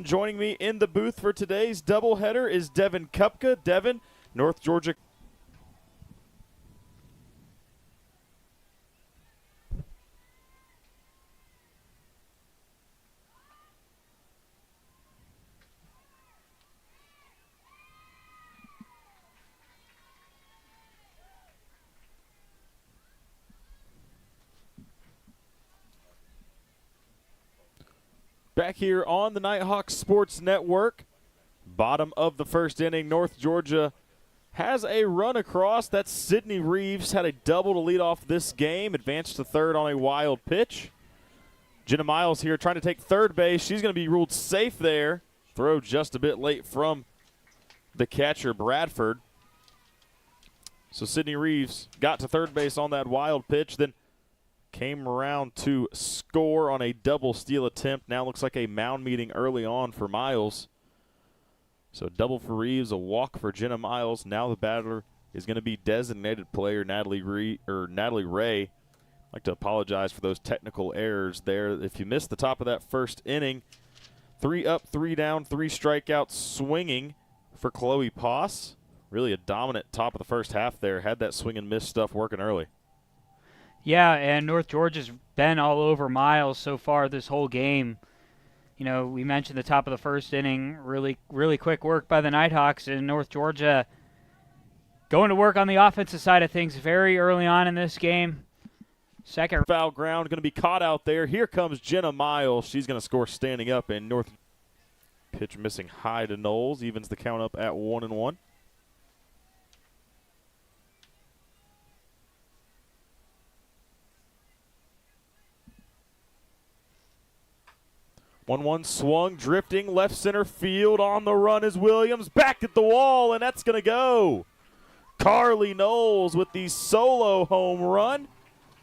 And joining me in the booth for today's doubleheader is Devin Kupka. Devin, North Georgia. Back here on the Nighthawk Sports Network, bottom of the first inning, North Georgia has a run across. That's Sydney Reeves, had a double to lead off this game, advanced to third on a wild pitch. Jenna Miles here trying to take third base. She's going to be ruled safe there. Throw just a bit late from the catcher, Bradford. So Sydney Reeves got to third base on that wild pitch, then came around to score on a double steal attempt. Now looks like a mound meeting early on for Miles. So double for Reeves, a walk for Jenna Miles. Now the batter is going to be designated player Natalie Ray. I'd like to apologize for those technical errors there. If you missed the top of that first inning, 3 up, 3 down, 3 strikeouts swinging for Chloe Poss. Really a dominant top of the first half there. Had that swing and miss stuff working early. Yeah, and North Georgia's been all over Miles so far this whole game. You know, we mentioned the top of the first inning, really quick work by the Nighthawks, and North Georgia going to work on the offensive side of things very early on in this game. Second foul ground going to be caught out there. Here comes Jenna Miles. She's going to score standing up, and North pitch missing high to Knowles, evens the count up at 1-1. 1-1 swung, drifting, left center field. On the run is Williams. Back at the wall, and that's going to go. Carly Knowles with the solo home run.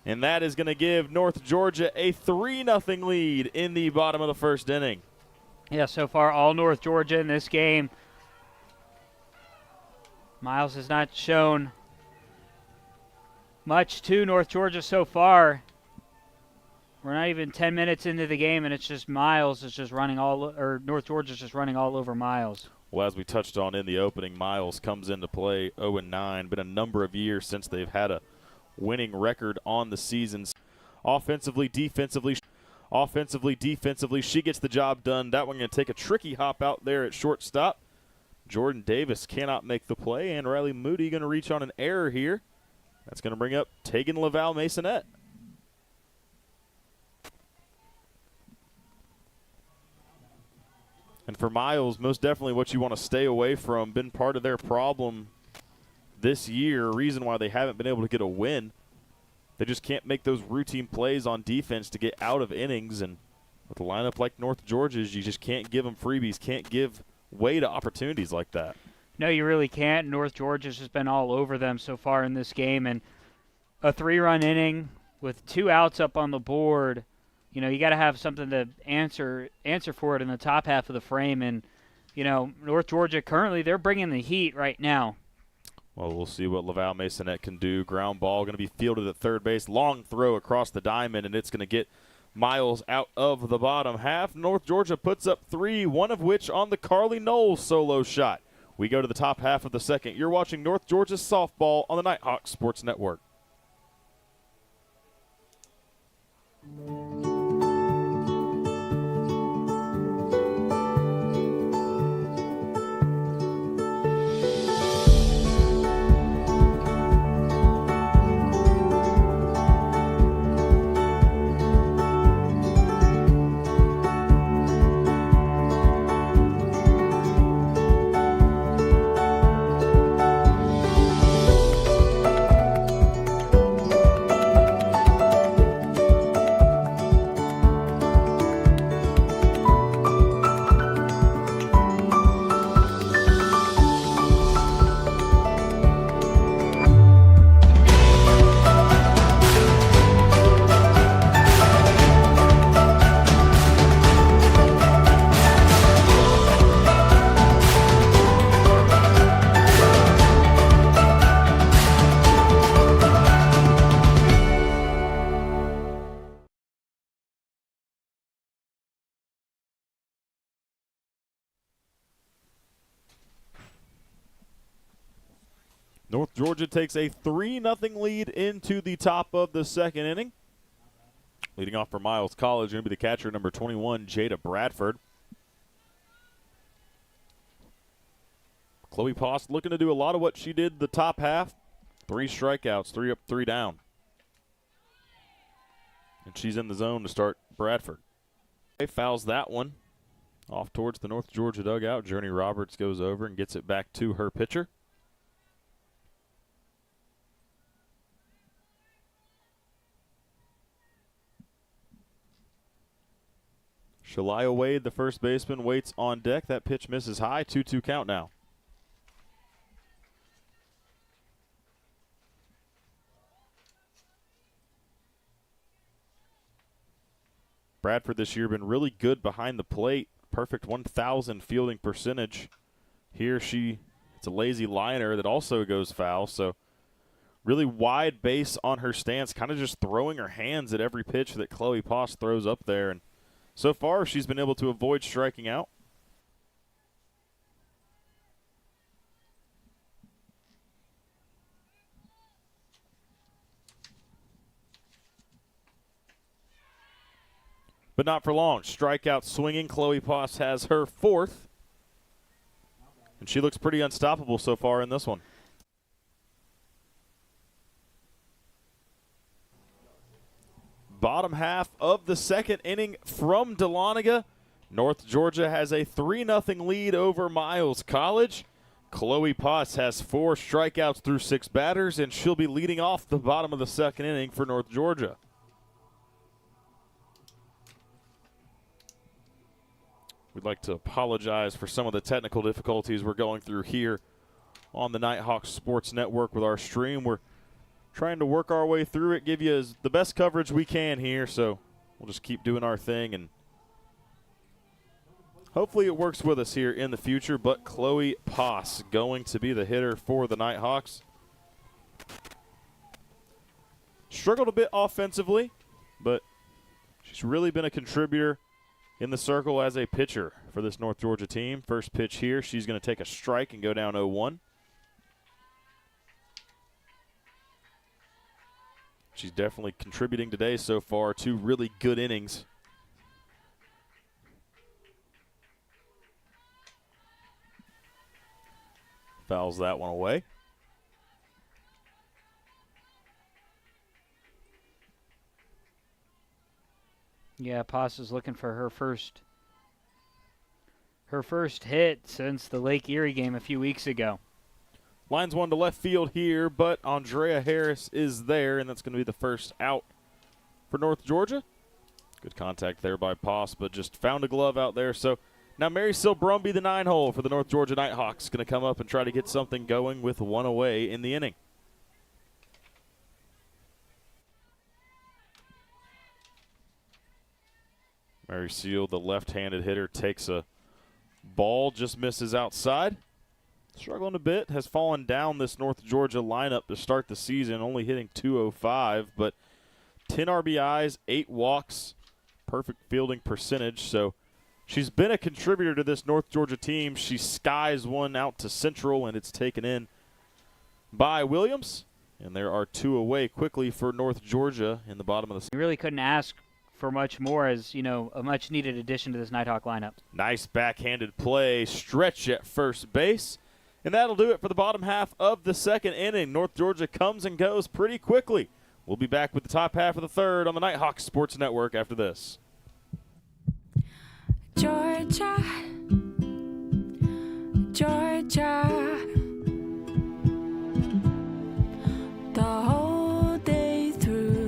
And that is going to give North Georgia a 3-0 lead in the bottom of the first inning. Yeah, so far all North Georgia in this game. Miles has not shown much to North Georgia so far. We're not even 10 minutes into the game, and it's just Miles is just running North Georgia's just running all over Miles. Well, as we touched on in the opening, Miles comes into play 0-9. Been a number of years since they've had a winning record on the seasons. Offensively, defensively, she gets the job done. That one going to take a tricky hop out there at shortstop. Jordan Davis cannot make the play, and Riley Moody going to reach on an error here. That's going to bring up Tegan Laval Masonette. And for Miles, most definitely what you want to stay away from. Been part of their problem this year, reason why they haven't been able to get a win. They just can't make those routine plays on defense to get out of innings. And with a lineup like North Georgia's, you just can't give them freebies, can't give way to opportunities like that. No, you really can't. North Georgia's just been all over them so far in this game. And a 3-run inning with 2 outs up on the board. You know, you got to have something to answer for it in the top half of the frame. And, you know, North Georgia currently, they're bringing the heat right now. Well, we'll see what Laval Masonette can do. Ground ball going to be fielded at third base. Long throw across the diamond, and it's going to get Miles out of the bottom half. North Georgia puts up 3, one of which on the Carly Knowles solo shot. We go to the top half of the second. You're watching North Georgia softball on the Nighthawk Sports Network. North Georgia takes a 3-0 lead into the top of the second inning. Leading off for Miles College, going to be the catcher, number 21, Jada Bradford. Chloe Post looking to do a lot of what she did the top half. 3 strikeouts, 3 up, 3 down. And she's in the zone to start Bradford. Fouls that one off towards the North Georgia dugout. Journey Roberts goes over and gets it back to her pitcher. Shalia Wade, the first baseman, waits on deck. That pitch misses high. 2-2 count now. Bradford this year been really good behind the plate. Perfect 1,000 fielding percentage. Here it's a lazy liner that also goes foul. So really wide base on her stance, kind of just throwing her hands at every pitch that Chloe Post throws up there. And so far, she's been able to avoid striking out. But not for long. Strikeout swinging. Chloe Post has her 4th. And she looks pretty unstoppable so far in this one. Bottom half of the second inning from Dahlonega. North Georgia has a 3-0 lead over Miles College. Chloe Post has 4 strikeouts through 6 batters, and she'll be leading off the bottom of the second inning for North Georgia. We'd like to apologize for some of the technical difficulties we're going through here on the Nighthawk Sports Network with our stream. We're trying to work our way through it, give you the best coverage we can here, so we'll just keep doing our thing, and hopefully it works with us here in the future. But Chloe Post going to be the hitter for the Nighthawks. Struggled a bit offensively, but she's really been a contributor in the circle as a pitcher for this North Georgia team. First pitch here, she's going to take a strike and go down 0-1. She's definitely contributing today so far. 2 really good innings. Fouls that one away. Yeah, Post is looking for her first hit since the Lake Erie game a few weeks ago. Lines one to left field here, but Andrea Harris is there, and that's going to be the first out for North Georgia. Good contact there by Post, but just found a glove out there. So now Mary Sil Brumby, the 9-hole for the North Georgia Nighthawks, going to come up and try to get something going with 1 away in the inning. Mary Seal, the left-handed hitter, takes a ball, just misses outside. Struggling a bit, has fallen down this North Georgia lineup to start the season, only hitting .205, but 10 RBIs, 8 walks, perfect fielding percentage. So she's been a contributor to this North Georgia team. She skies one out to Central, and it's taken in by Williams. And there are 2 away quickly for North Georgia in the bottom of the. You really couldn't ask for much more, as you know, a much needed addition to this Nighthawk lineup. Nice backhanded play, stretch at first base, and that'll do it for the bottom half of the second inning. North Georgia comes and goes pretty quickly. We'll be back with the top half of the third on the Nighthawk Sports Network after this. Georgia, Georgia, the whole day through.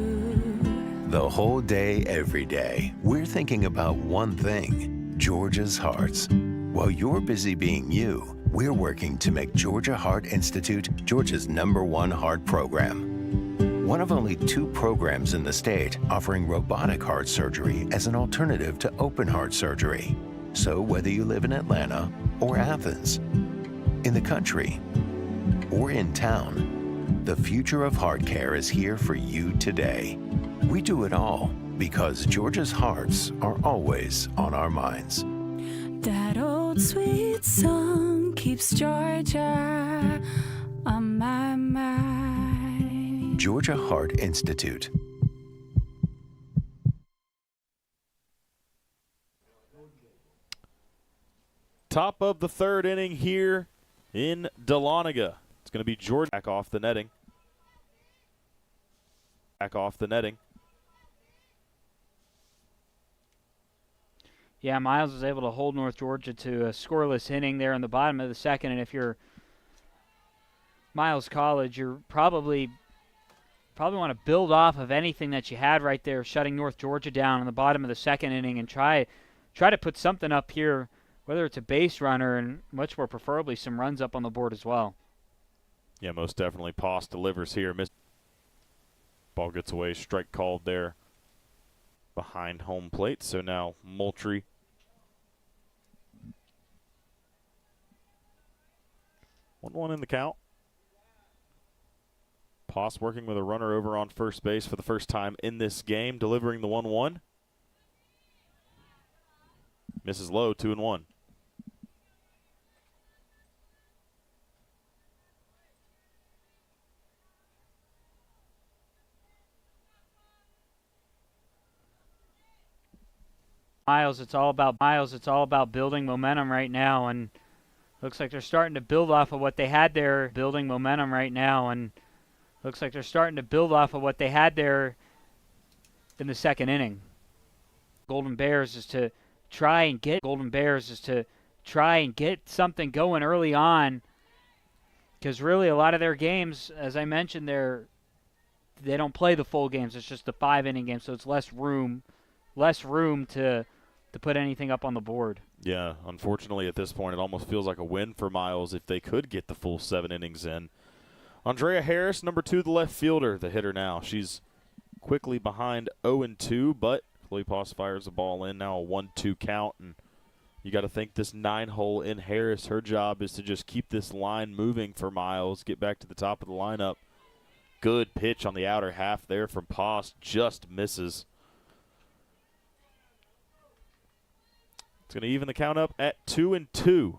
The whole day, every day, we're thinking about one thing, Georgia's hearts. While you're busy being you, we're working to make Georgia Heart Institute Georgia's #1 heart program. One of only 2 programs in the state offering robotic heart surgery as an alternative to open heart surgery. So whether you live in Atlanta or Athens, in the country or in town, the future of heart care is here for you today. We do it all because Georgia's hearts are always on our minds. That old sweet song keeps Georgia on my mind. Georgia Heart Institute. Top of the third inning here in Dahlonega. It's going to be Georgia back off the netting. Back off the netting. Yeah, Miles was able to hold North Georgia to a scoreless inning there in the bottom of the second, and if you're Miles College, you're probably want to build off of anything that you had right there, shutting North Georgia down in the bottom of the second inning, and try to put something up here, whether it's a base runner and much more preferably some runs up on the board as well. Yeah, most definitely. Poss delivers here. Ball gets away. Strike called there behind home plate. So now Moultrie 1-1 in the count. Poss working with a runner over on first base for the first time in this game, delivering the 1-1. Misses low, 2-1. Miles, it's all about building momentum right now, and looks like they're starting to build off of what they had there. Building momentum right now, and looks like they're starting to build off of what they had there in the second inning. Golden Bears is to try and get something going early on, because really a lot of their games, as I mentioned, they don't play the full games. It's just the 5-inning game, so it's less room to put anything up on the board. Yeah, unfortunately at this point it almost feels like a win for Miles if they could get the full 7 innings in. Andrea Harris, number 2, the left fielder, the hitter now. She's quickly behind 0-2, but Chloe Poss fires the ball in, now a 1-2 count, and you got to think this 9-hole in Harris, her job is to just keep this line moving for Miles, get back to the top of the lineup. Good pitch on the outer half there from Poss, just misses. It's going to even the count up at 2-2.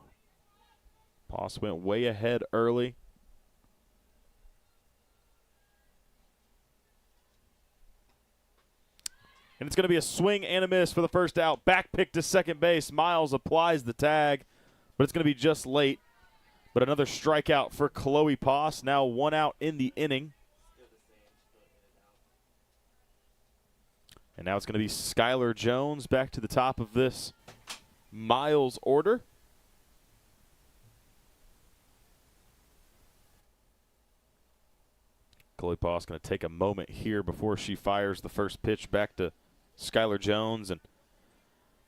Poss went way ahead early. And it's going to be a swing and a miss for the first out. Back pick to second base. Miles applies the tag, but it's going to be just late. But another strikeout for Chloe Poss. Now 1 out in the inning. And now it's going to be Skylar Jones back to the top of this Miles order. Chloe Poss going to take a moment here before she fires the first pitch back to Skylar Jones. And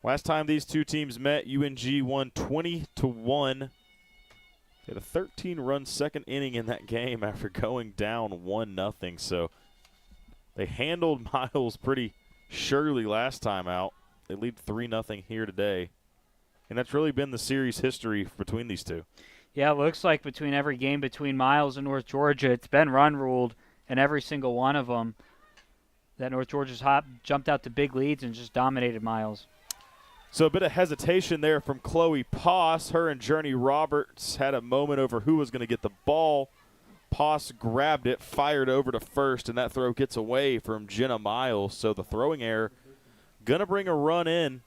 last time these two teams met, UNG won 20-1. They had a 13-run second inning in that game after going down 1-0. So they handled Miles pretty surely last time out. They lead 3-0 here today. And that's really been the series history between these two. Yeah, it looks like between every game between Miles and North Georgia, it's been run ruled in every single one of them. That North Georgia's jumped out to big leads and just dominated Miles. So a bit of hesitation there from Chloe Poss. Her and Journey Roberts had a moment over who was going to get the ball. Poss grabbed it, fired over to first, and that throw gets away from Jenna Miles. So the throwing error going to bring a run in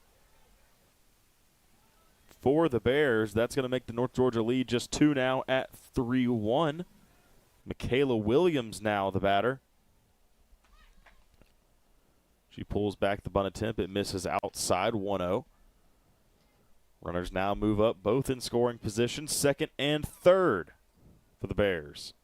for the Bears. That's going to make the North Georgia lead just 2 now at 3-1. Michaela Williams now the batter. She pulls back the bunt attempt. It misses outside, 1-0. Runners now move up, both in scoring position, second and third for the Bears.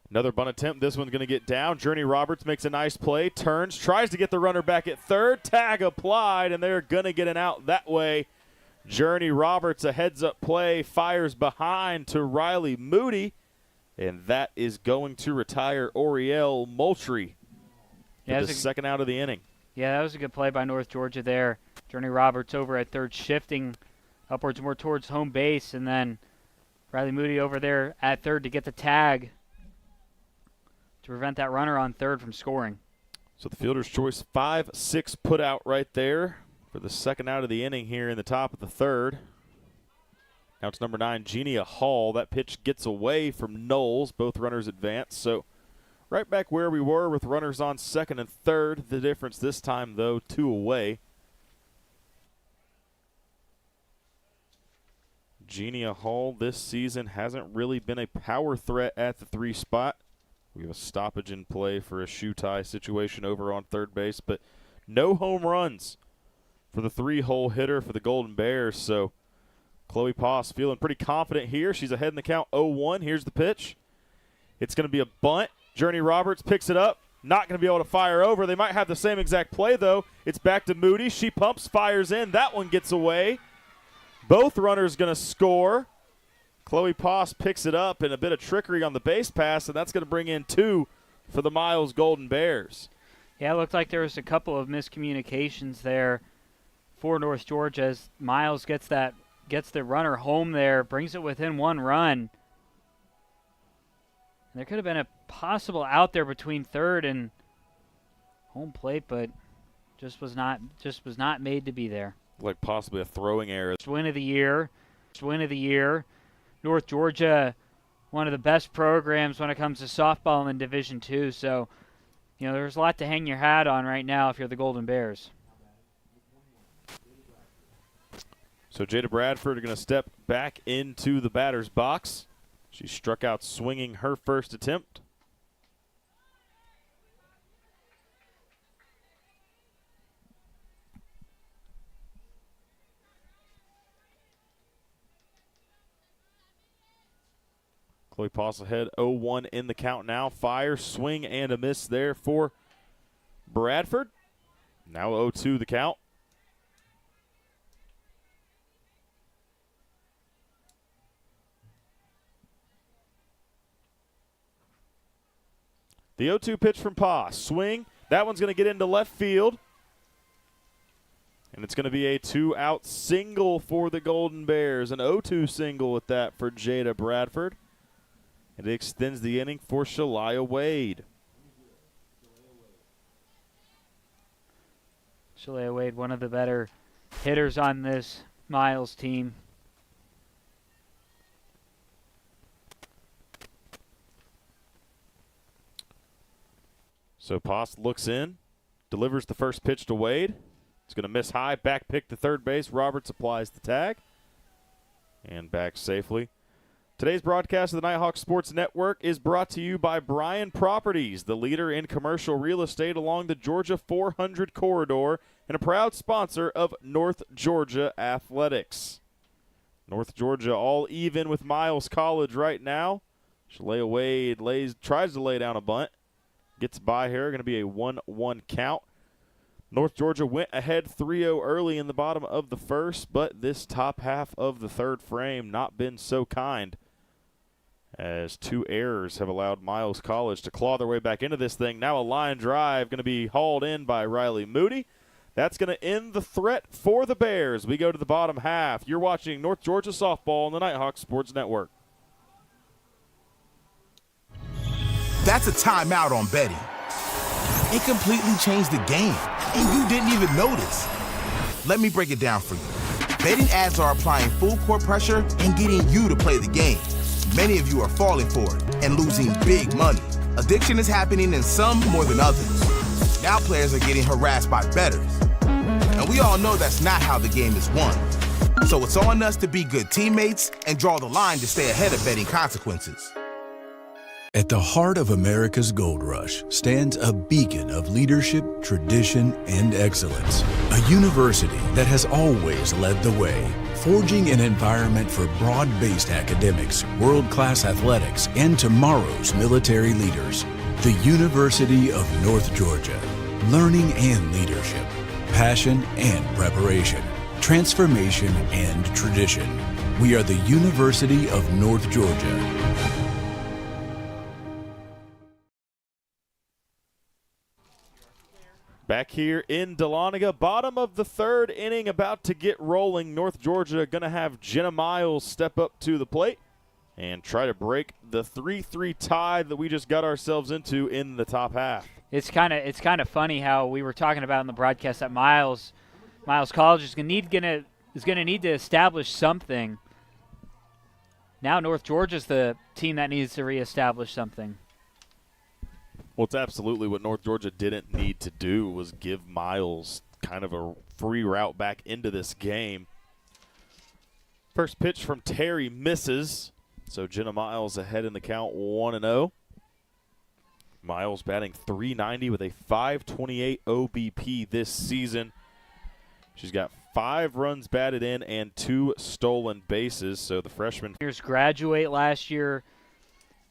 Another bunt attempt. This one's going to get down. Journey Roberts makes a nice play, turns, tries to get the runner back at third. Tag applied, and they're going to get an out that way. Journey Roberts, a heads-up play, fires behind to Riley Moody. And that is going to retire Oriel Moultrie for the second out of the inning. Yeah, that was a good play by North Georgia there. Journey Roberts over at third, shifting upwards more towards home base, and then Riley Moody over there at third to get the tag to prevent that runner on third from scoring. So the fielder's choice 5-6 put out right there for the second out of the inning here in the top of the third. Now it's number 9, Genia Hall. That pitch gets away from Knowles. Both runners advance. So right back where we were with runners on second and third. The difference this time, though, 2 away. Genia Hall this season hasn't really been a power threat at the 3 spot. We have a stoppage in play for a shoe tie situation over on third base, but no home runs for the 3-hole hitter for the Golden Bears. So Chloe Poss feeling pretty confident here. She's ahead in the count 0-1. Here's the pitch. It's going to be a bunt. Journey Roberts picks it up. Not going to be able to fire over. They might have the same exact play, though. It's back to Moody. She pumps, fires in. That one gets away. Both runners going to score. Chloe Poss picks it up, and a bit of trickery on the base pass, and that's going to bring in 2 for the Miles Golden Bears. Yeah, it looked like there was a couple of miscommunications there for North Georgia as Miles gets the runner home there, brings it within 1 run. And there could have been a possible out there between third and home plate, but just was not made to be there. Like possibly a throwing error. Win of the year. North Georgia, one of the best programs when it comes to softball in Division II. So, there's a lot to hang your hat on right now if you're the Golden Bears. So Jada Bradford are going to step back into the batter's box. She struck out swinging her first attempt. Chloe Poss ahead 0-1 in the count now. Fire, swing, and a miss there for Bradford. Now 0-2 the count. The 0-2 pitch from Poss. Swing. That one's going to get into left field. And it's going to be a 2-out single for the Golden Bears. An 0-2 single with that for Jada Bradford. And it extends the inning for Shalia Wade. Shalia Wade, one of the better hitters on this Miles team. So Poss looks in, delivers the first pitch to Wade. It's going to miss high, back pick to third base. Roberts applies the tag and back safely. Today's broadcast of the Nighthawk Sports Network is brought to you by Bryan Properties, the leader in commercial real estate along the Georgia 400 corridor and a proud sponsor of North Georgia Athletics. North Georgia all even with Miles College right now. Shalia Wade tries to lay down a bunt. Gets by here. Going to be a 1-1 count. North Georgia went ahead 3-0 early in the bottom of the first, but this top half of the third frame not been so kind, as 2 errors have allowed Miles College to claw their way back into this thing. Now a line drive going to be hauled in by Riley Moody. That's going to end the threat for the Bears. We go to the bottom half. You're watching North Georgia softball on the Nighthawk Sports Network. That's a timeout on Betty. It completely changed the game, and you didn't even notice. Let me break it down for you. Betting ads are applying full court pressure and getting you to play the game. Many of you are falling for it and losing big money. Addiction is happening in some more than others. Now players are getting harassed by bettors. And we all know that's not how the game is won. So it's on us to be good teammates and draw the line to stay ahead of betting consequences. At the heart of America's gold rush stands a beacon of leadership, tradition, and excellence. A university that has always led the way, forging an environment for broad-based academics, world-class athletics, and tomorrow's military leaders. The University of North Georgia. Learning and leadership. Passion and preparation. Transformation and tradition. We are the University of North Georgia. Back here in Dahlonega, bottom of the third inning, about to get rolling. North Georgia going to have Jenna Miles step up to the plate and try to break the 3-3 tie that we just got ourselves into in the top half. It's kind of funny how we were talking about in the broadcast that Miles College is going to need to establish something now North Georgia's the team that needs to reestablish something. Well, it's absolutely what North Georgia didn't need to do was give Miles kind of a free route back into this game. First pitch from Terry misses, so Jenna Miles ahead in the count 1-0. Miles batting .390 with a .528 OBP this season. She's got 5 runs batted in and 2 stolen bases, so the freshman Graduate last year,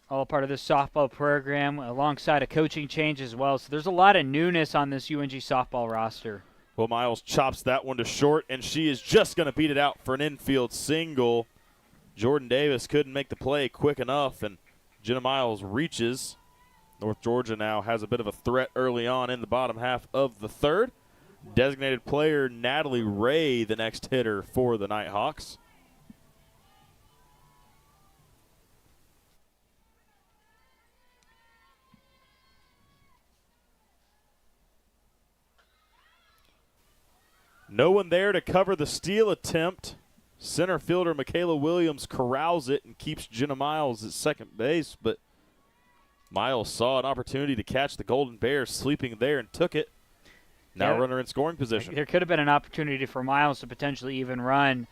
all part of this softball program, alongside a coaching change as well. So there's a lot of newness on this UNG softball roster. Well, Miles chops that one to short, and she is just going to beat it out for an infield single. Jordan Davis couldn't make the play quick enough, and Jenna Miles reaches. North Georgia now has a bit of a threat early on in the bottom half of the third. Designated player Natalie Ray, the next hitter for the Nighthawks. No one there to cover the steal attempt. Center fielder Michaela Williams corrals it and keeps Jenna Miles at second base, but Miles saw an opportunity to catch the Golden Bears sleeping there and took it. Now runner in scoring position. There could have been an opportunity for Miles to potentially even run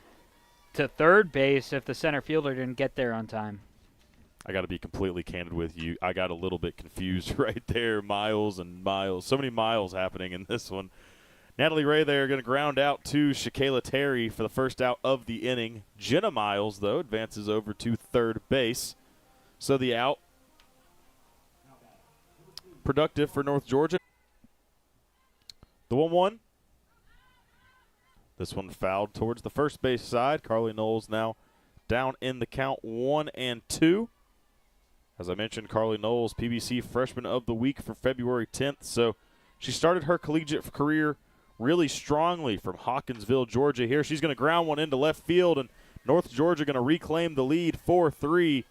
to third base if the center fielder didn't get there on time. I got to be completely candid with you. I got a little bit confused right there. Miles and Miles. So many Miles happening in this one. Natalie Ray there going to ground out to Shaquela Terry for the first out of the inning. Jenna Miles, though, advances over to third base. So the out. Productive for North Georgia. The 1-1. This one fouled towards the first base side. Carly Knowles now down in the count 1-2. As I mentioned, Carly Knowles, PBC Freshman of the Week for February 10th. So she started her collegiate career really strongly from Hawkinsville, Georgia. Here she's going to ground one into left field, and North Georgia going to reclaim the lead 4-3.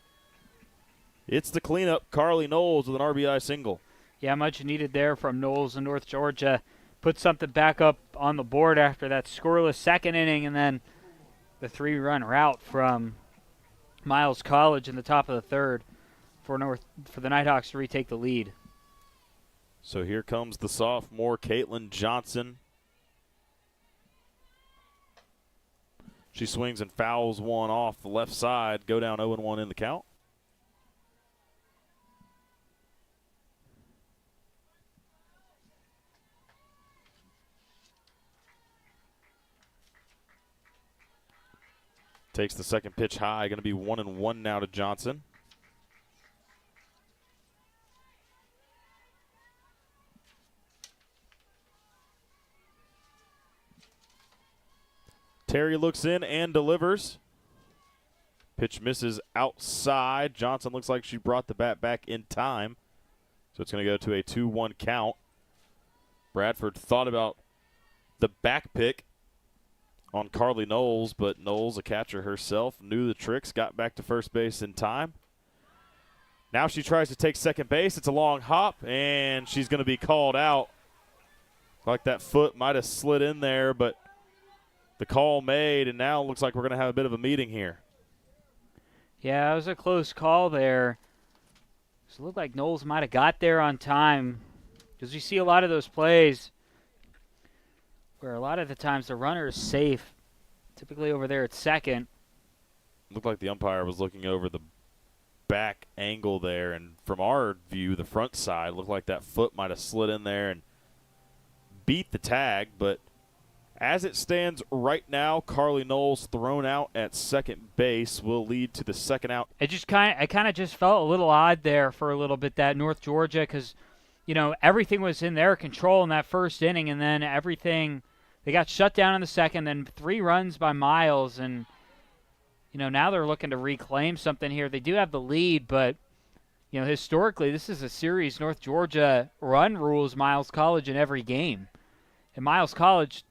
It's the cleanup. Carly Knowles with an RBI single. Yeah, much needed there from Knowles and North Georgia. Put something back up on the board after that scoreless second inning, and then the 3-run route from Miles College in the top of the third for the Nighthawks to retake the lead. So here comes the sophomore Caitlin Johnson. She swings and fouls one off the left side. Go down 0-1 in the count. Takes the second pitch high. Going to be 1-1 now to Johnson. Terry looks in and delivers. Pitch misses outside. Johnson looks like she brought the bat back in time. So it's going to go to a 2-1 count. Bradford thought about the back pick on Carly Knowles, but Knowles, a catcher herself, knew the tricks, got back to first base in time. Now she tries to take second base. It's a long hop, and she's going to be called out. Like that foot might have slid in there, but the call made, and now it looks like we're going to have a bit of a meeting here. Yeah, it was a close call there. So it looked like Knowles might have got there on time, because you see a lot of those plays where a lot of the times the runner is safe, typically over there at second. Looked like the umpire was looking over the back angle there, and from our view, the front side, looked like that foot might have slid in there and beat the tag, but as it stands right now, Carly Knowles thrown out at second base will lead to the second out. I kind of just felt a little odd there for a little bit, that North Georgia, because, you know, everything was in their control in that first inning, and then they got shut down in the second, then 3 runs by Miles, and, you know, now they're looking to reclaim something here. They do have the lead, but, you know, historically, this is a series North Georgia run rules Miles College in every game. And Miles College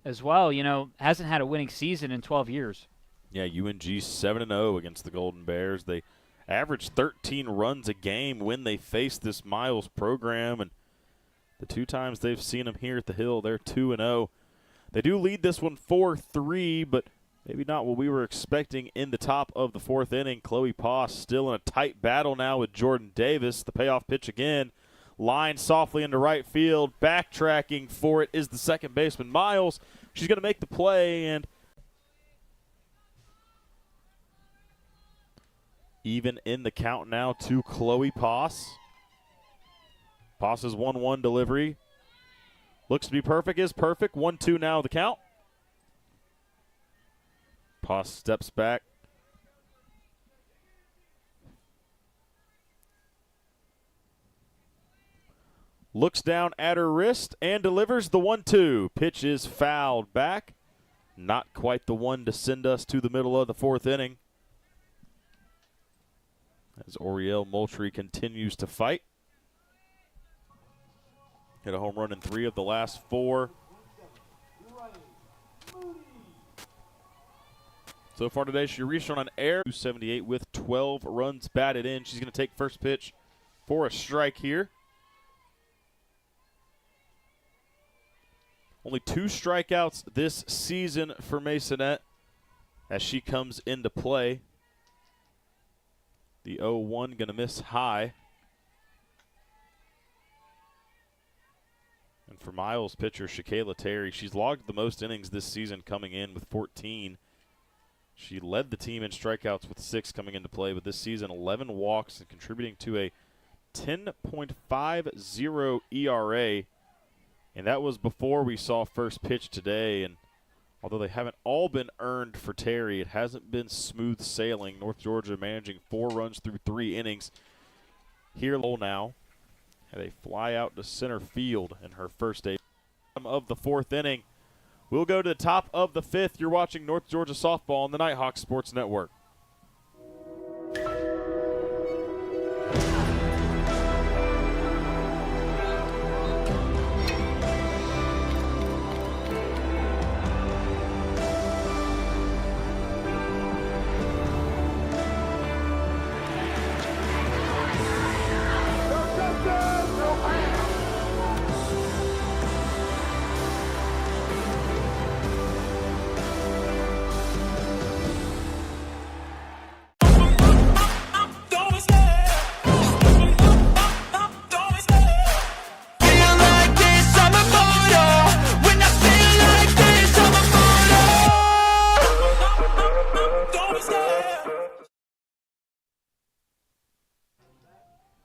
as well, you know, hasn't had a winning season in 12 years. Yeah, UNG 7-0 against the Golden Bears. They averaged 13 runs a game when they faced this Miles program, and the 2 times they've seen them here at the Hill, they're 2-0. They do lead this one 4-3, but Maybe not what we were expecting in the top of the fourth inning. Chloe Poss still in a tight battle now with Jordan Davis. The payoff pitch again. Line softly into right field. Backtracking for it is the second baseman, Miles. She's going to make the play, and even in the count now to Chloe Poss. Poss's 1-1 delivery. Looks to be perfect, is perfect. 1-2 now the count. Poss steps back. Looks down at her wrist and delivers the 1-2. Pitch is fouled back. Not quite the one to send us to the middle of the fourth inning, as Oriel Moultrie continues to fight. Hit a home run in 3 of the last 4. So far today, she reached on an air 278 with 12 runs batted in. She's going to take first pitch for a strike here. Only 2 strikeouts this season for Masonette as she comes into play. The 0-1 going to miss high. And for Miles pitcher, Shakayla Terry, she's logged the most innings this season coming in with 14. She led the team in strikeouts with 6 coming into play, but this season 11 walks and contributing to a 10.50 ERA. And that was before we saw first pitch today. And although they haven't all been earned for Terry, it hasn't been smooth sailing. North Georgia managing 4 runs through 3 innings. Here now had a fly out to center field in her first day of the fourth inning. We'll go to the top of the 5th. You're watching North Georgia softball on the Nighthawk Sports Network.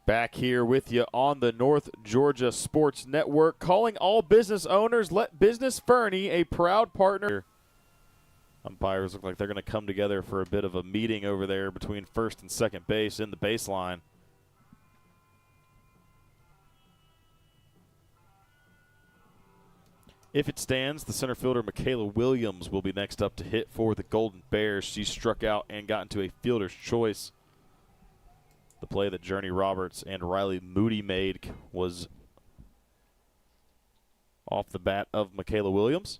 Back here with you on the North Georgia Sports Network, calling all business owners, let Business Fernie, a proud partner. Umpires look like they're going to come together for a bit of a meeting over there between first and second base in the baseline. If it stands, the center fielder Michaela Williams will be next up to hit for the Golden Bears. She struck out and got into a fielder's choice. The play that Journey Roberts and Riley Moody made was off the bat of Michaela Williams.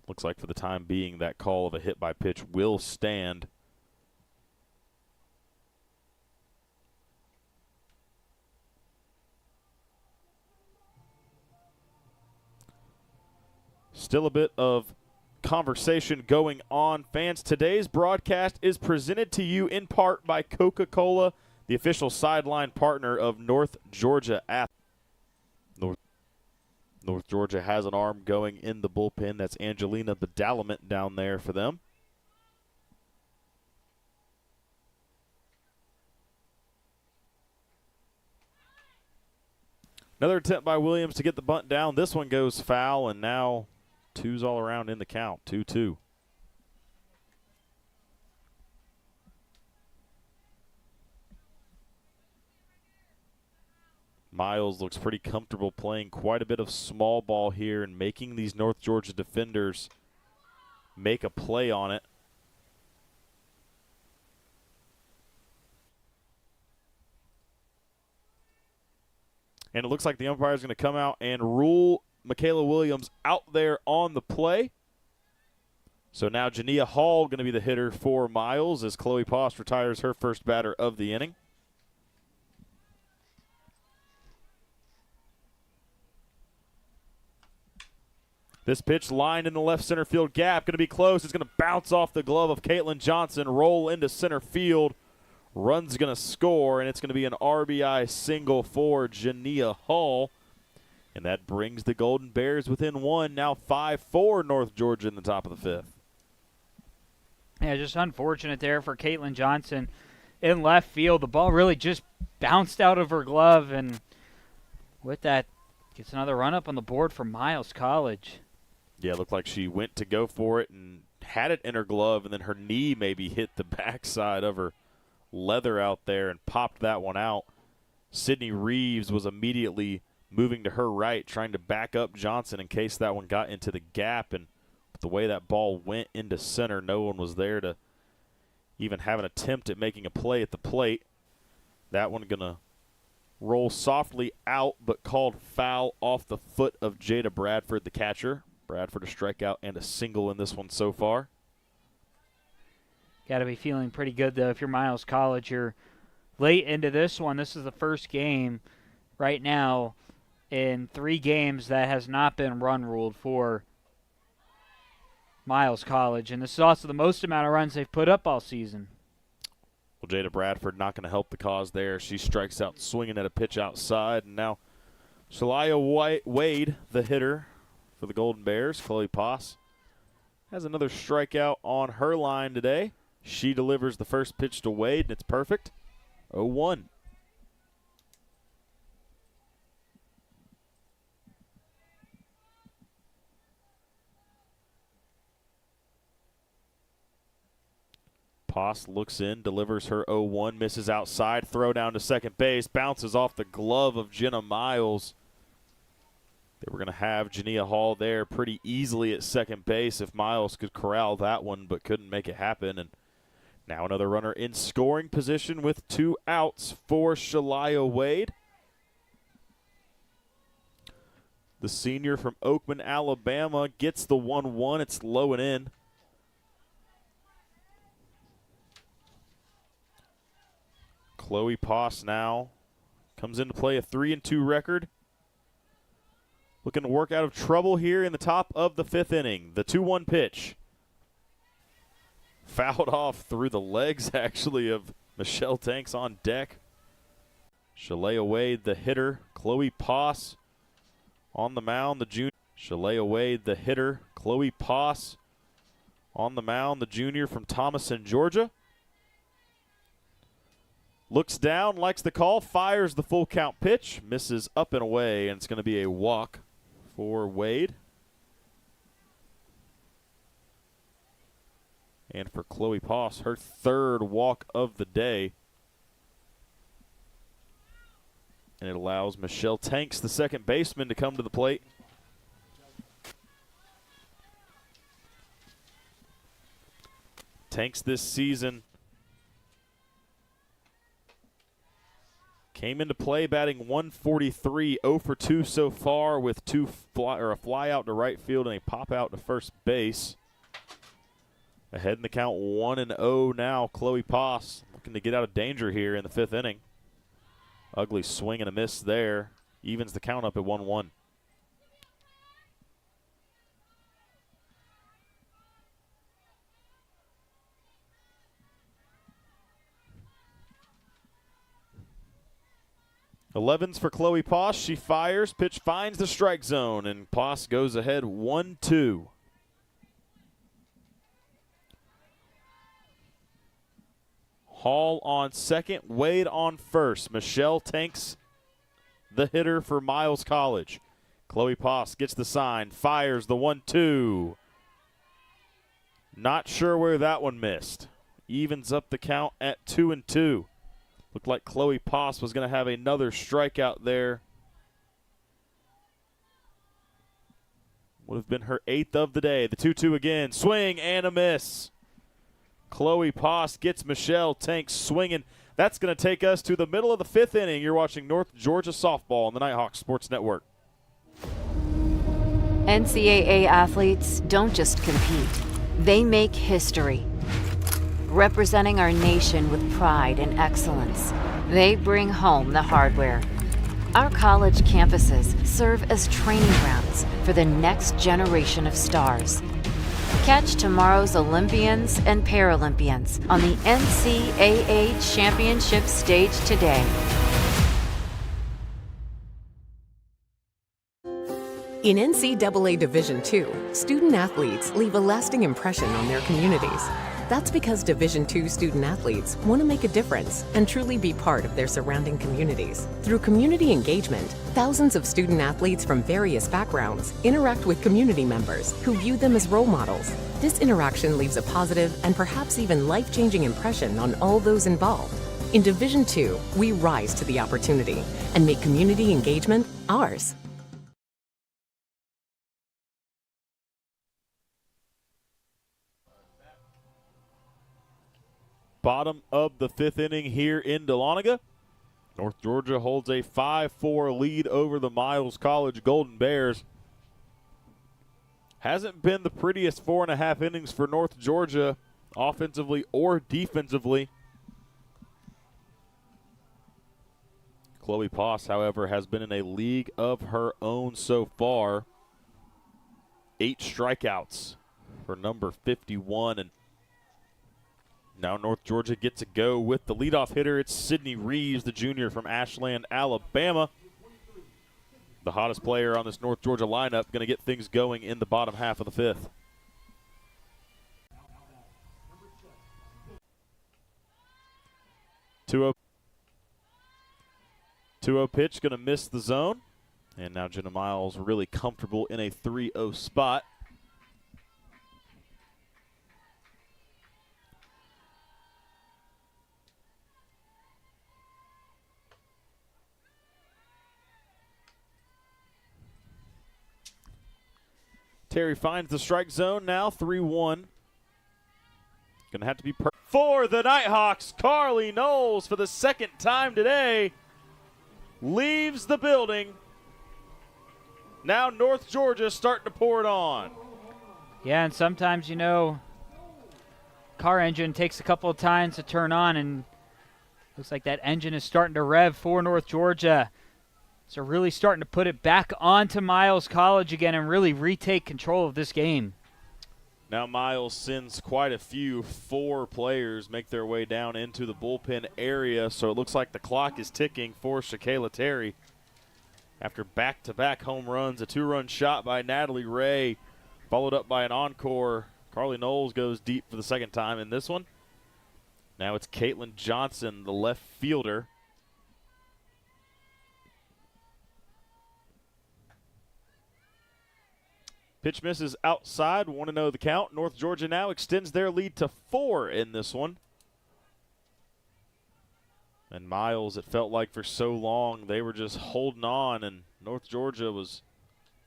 Looks like for the time being that call of a hit by pitch will stand. Still a bit of conversation going on. Fans, today's broadcast is presented to you in part by Coca-Cola, the official sideline partner of North Georgia Athletics. North Georgia has an arm going in the bullpen. That's Angelina Badalament down there for them. Another attempt by Williams to get the bunt down. This one goes foul, and now 2s all around in the count, 2-2. Miles looks pretty comfortable playing quite a bit of small ball here and making these North Georgia defenders make a play on it. And it looks like the umpire is going to come out and rule Michaela Williams out there on the play. So now Jania Hall going to be the hitter for Miles as Chloe Poss retires her first batter of the inning. This pitch lined in the left center field gap. Going to be close. It's going to bounce off the glove of Caitlin Johnson, roll into center field. Run's going to score, and it's going to be an RBI single for Jania Hall. And that brings the Golden Bears within one. Now 5-4 North Georgia in the top of the fifth. Yeah, just unfortunate there for Caitlin Johnson in left field. The ball really just bounced out of her glove, and with that, gets another run up on the board for Miles College. Yeah, it looked like she went to go for it and had it in her glove, and then her knee maybe hit the backside of her leather out there and popped that one out. Sydney Reeves was immediately moving to her right, trying to back up Johnson in case that one got into the gap, and the way that ball went into center, no one was there to even have an attempt at making a play at the plate. That one going to roll softly out, but called foul off the foot of Jada Bradford, the catcher. Bradford a strikeout and a single in this one so far. Got to be feeling pretty good, though, if you're Miles College. You're late into this one. This is the first game right now in 3 games that has not been run ruled for Miles College. And this is also the most amount of runs they've put up all season. Well, Jada Bradford not going to help the cause there. She strikes out swinging at a pitch outside. And now Shalia Wade, the hitter for the Golden Bears, Chloe Poss, has another strikeout on her line today. She delivers the first pitch to Wade, and it's perfect. 0-1. Poss looks in, delivers her 0-1, misses outside, throw down to second base, bounces off the glove of Jenna Miles. They were going to have Jania Hall there pretty easily at second base if Miles could corral that one, but couldn't make it happen. And now another runner in scoring position with 2 outs for Shalia Wade. The senior from Oakman, Alabama, gets the 1-1. It's low and in. Chloe Poss now comes into play, a 3-2 record. Looking to work out of trouble here in the top of the 5th inning. The 2-1 pitch. Fouled off through the legs, actually, of Michelle Tanks on deck. Shalia Wade, the hitter. Chloe Poss on the mound, the junior. Shalia Wade, the hitter. Chloe Poss on the mound, the junior from Thomason, Georgia. Looks down, likes the call, fires the full count pitch, misses up and away, and it's going to be a walk for Wade. And for Chloe Poss, her 3rd walk of the day. And it allows Michelle Tanks, the second baseman, to come to the plate. Tanks this season came into play batting 143, 0 for 2 so far with a fly out to right field and a pop out to first base. Ahead in the count 1-0 now. Chloe Poss looking to get out of danger here in the 5th inning. Ugly swing and a miss there. Evens the count up at 1-1. Elevens for Chloe Poss. She fires. Pitch finds the strike zone, and Poss goes ahead 1-2. Hall on second. Wade on first. Michelle Tanks, the hitter for Miles College. Chloe Poss gets the sign. Fires the 1-2. Not sure where that one missed. Evens up the count at 2-2. Looked like Chloe Poss was going to have another strikeout there. Would have been her 8th of the day. The 2-2 again. Swing and a miss. Chloe Poss gets Michelle Tanks swinging. That's going to take us to the middle of the 5th inning. You're watching North Georgia softball on the Nighthawk Sports Network. NCAA athletes don't just compete. They make history. Representing our nation with pride and excellence, they bring home the hardware. Our college campuses serve as training grounds athletes for the next generation of stars. Catch tomorrow's Olympians and Paralympians on the NCAA Championship stage today. In NCAA Division II, student athletes leave a lasting impression on their communities. That's because Division II student athletes want to make a difference and truly be part of their surrounding communities. Through community engagement, thousands of student athletes from various backgrounds interact with community members who view them as role models. This interaction leaves a positive and perhaps even life-changing impression on all those involved. In Division II, we rise to the opportunity and make community engagement ours. Bottom of the 5th inning here in Dahlonega. North Georgia holds a 5-4 lead over the Miles College Golden Bears. Hasn't been the prettiest 4.5 innings for North Georgia, offensively or defensively. Chloe Poss, however, has been in a league of her own so far. 8 strikeouts for number 51, and now North Georgia gets to go with the leadoff hitter. It's Sydney Reeves, the junior from Ashland, Alabama. The hottest player on this North Georgia lineup, going to get things going in the bottom half of the 5th. Two 2-0 pitch, going to miss the zone. And now Jenna Miles really comfortable in a 3-0 spot. Terry finds the strike zone now, 3-1. Going to have to be for the Nighthawks. Carly Knowles, for the second time today, leaves the building. Now North Georgia starting to pour it on. Yeah, and sometimes, you know, car engine takes a couple of times to turn on, and looks like that engine is starting to rev for North Georgia. So really starting to put it back onto Miles College again and really retake control of this game. Now Miles sends quite a few 4 players make their way down into the bullpen area, so it looks like the clock is ticking for Shakayla Terry. After back-to-back home runs, a 2-run shot by Natalie Ray, followed up by an encore. Carly Knowles goes deep for the second time in this one. Now it's Caitlin Johnson, the left fielder. Pitch misses outside, 1-0 the count. North Georgia now extends their lead to 4 in this one. And Miles, it felt like for so long they were just holding on, and North Georgia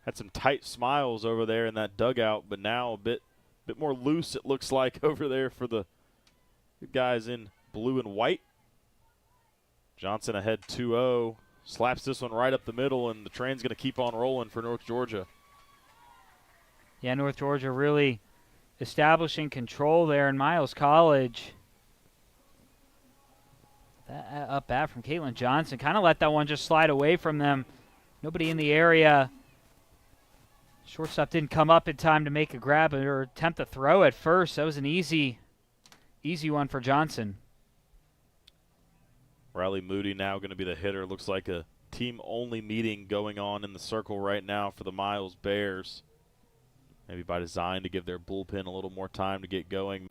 had some tight smiles over there in that dugout, but now a bit more loose it looks like over there for the guys in blue and white. Johnson ahead 2-0, slaps this one right up the middle, and the train's going to keep on rolling for North Georgia. Yeah, North Georgia really establishing control there in Miles College. That up bat from Caitlin Johnson. Kind of let that one just slide away from them. Nobody in the area. Shortstop didn't come up in time to make a grab or attempt to throw at first. That was an easy one for Johnson. Riley Moody now going to be the hitter. Looks like a team-only meeting going on in the circle right now for the Miles Bears. Maybe by design to give their bullpen a little more time to get going.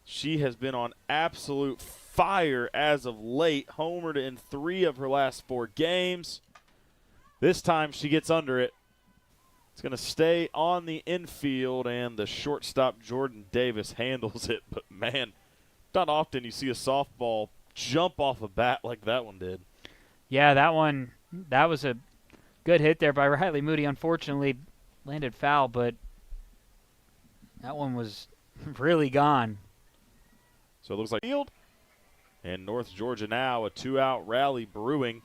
She has been on absolute fire as of late. Homered in 3 of her last 4 games. This time she gets under it. It's going to stay on the infield, and the shortstop Jordan Davis handles it. But, man, not often you see a softball jump off a bat like that one did. Yeah, that was a good hit there by Riley Moody. Unfortunately, landed foul, but that one was really gone. So it looks like field. And North Georgia now a 2-out rally brewing.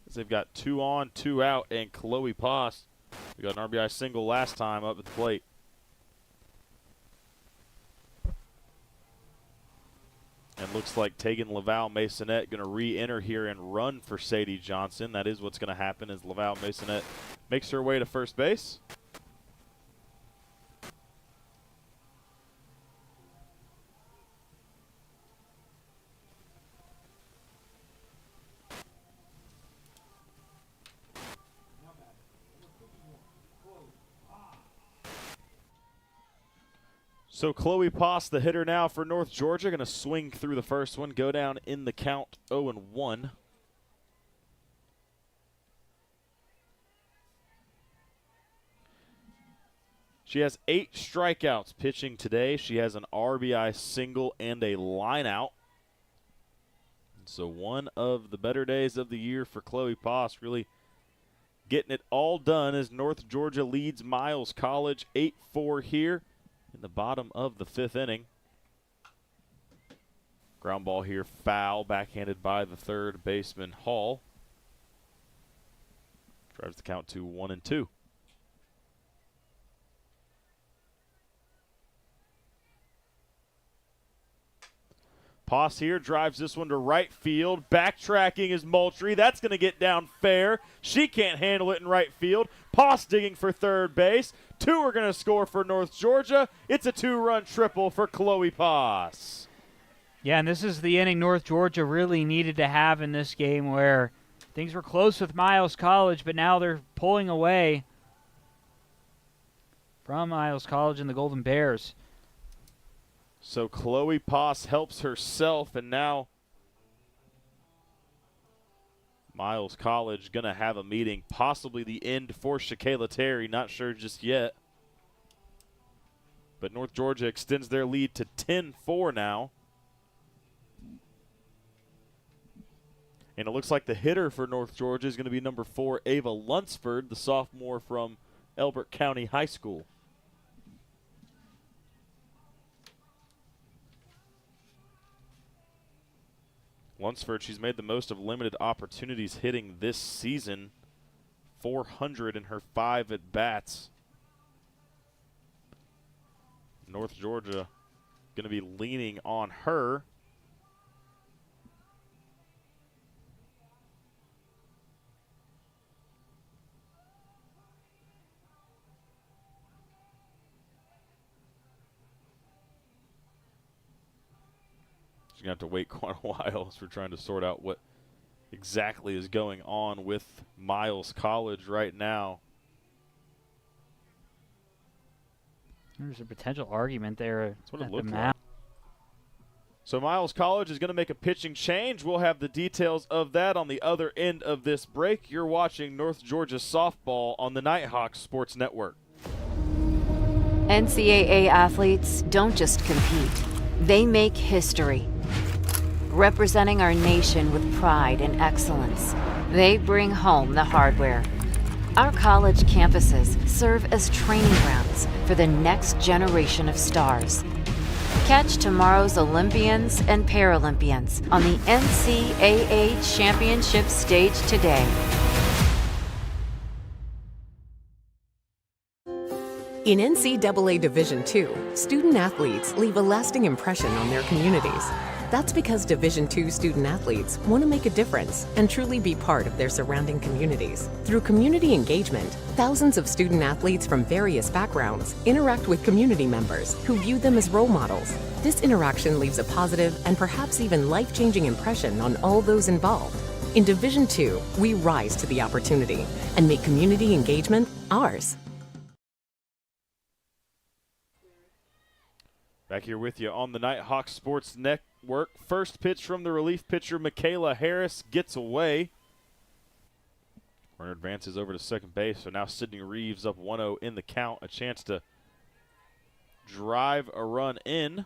As they've got 2 on, 2 out, and Chloe Poss. We got an RBI single last time up at the plate. And And looks like Tegan Laval Masonette going to re-enter here and run for Sadie Johnson. That is what's going to happen as Laval Masonette makes her way to first base. So Chloe Poss, the hitter now for North Georgia, going to swing through the first one, go down in the count 0-1. She has 8 strikeouts pitching today. She has an RBI single and a line out. So one of the better days of the year for Chloe Poss, really getting it all done as North Georgia leads Miles College 8-4 here in the bottom of the 5th inning. Ground ball here, foul, backhanded by the third baseman Hall. Drives the count to 1-2. Poss here drives this one to right field. Backtracking is Moultrie. That's going to get down fair. She can't handle it in right field. Poss digging for third base. 2 are going to score for North Georgia. It's a 2-run triple for Chloe Poss. Yeah, and this is the inning North Georgia really needed to have in this game where things were close with Miles College, but now they're pulling away from Miles College and the Golden Bears. So Chloe Poss helps herself, and now Miles College going to have a meeting, possibly the end for Shakayla Terry, not sure just yet. But North Georgia extends their lead to 10-4 now. And it looks like the hitter for North Georgia is going to be number 4, Ava Lunsford, the sophomore from Elbert County High School. Lunsford, she's made the most of limited opportunities hitting this season. 400 in her 5 at-bats. North Georgia going to be leaning on her. She's going to have to wait quite a while as we're trying to sort out what exactly is going on with Miles College right now. There's a potential argument there. That's what it looked like. So Miles College is going to make a pitching change. We'll have the details of that on the other end of this break. You're watching North Georgia softball on the Nighthawk Sports Network. NCAA athletes don't just compete, they make history. Representing our nation with pride and excellence, they bring home the hardware. Our college campuses serve as training grounds for the next generation of stars. Catch tomorrow's Olympians and Paralympians on the NCAA Championship stage today. In NCAA Division II, student athletes leave a lasting impression on their communities. That's because Division II student athletes want to make a difference and truly be part of their surrounding communities. Through community engagement, thousands of student athletes from various backgrounds interact with community members who view them as role models. This interaction leaves a positive and perhaps even life-changing impression on all those involved. In Division II, we rise to the opportunity and make community engagement ours. Back here with you on the Nighthawk Sports Network. First pitch from the relief pitcher, Michaela Harris, gets away. Runner advances over to second base, so now Sydney Reeves up 1-0 in the count. A chance to drive a run in.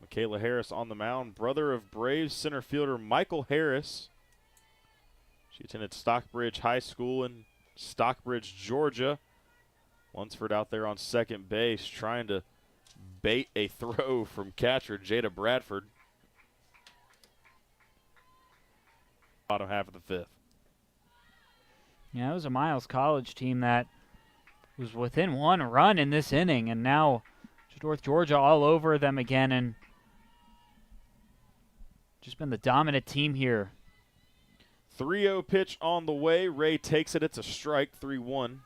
Michaela Harris on the mound, brother of Braves center fielder Michael Harris. She attended Stockbridge High School in Stockbridge, Georgia. Lunsford out there on second base trying to bait a throw from catcher Jada Bradford. Bottom half of the 5th. Yeah, it was a Miles College team that was within 1 run in this inning, and now North Georgia all over them again. And Just been the dominant team here. 3-0 pitch on the way. Ray takes it. It's a strike, 3-1.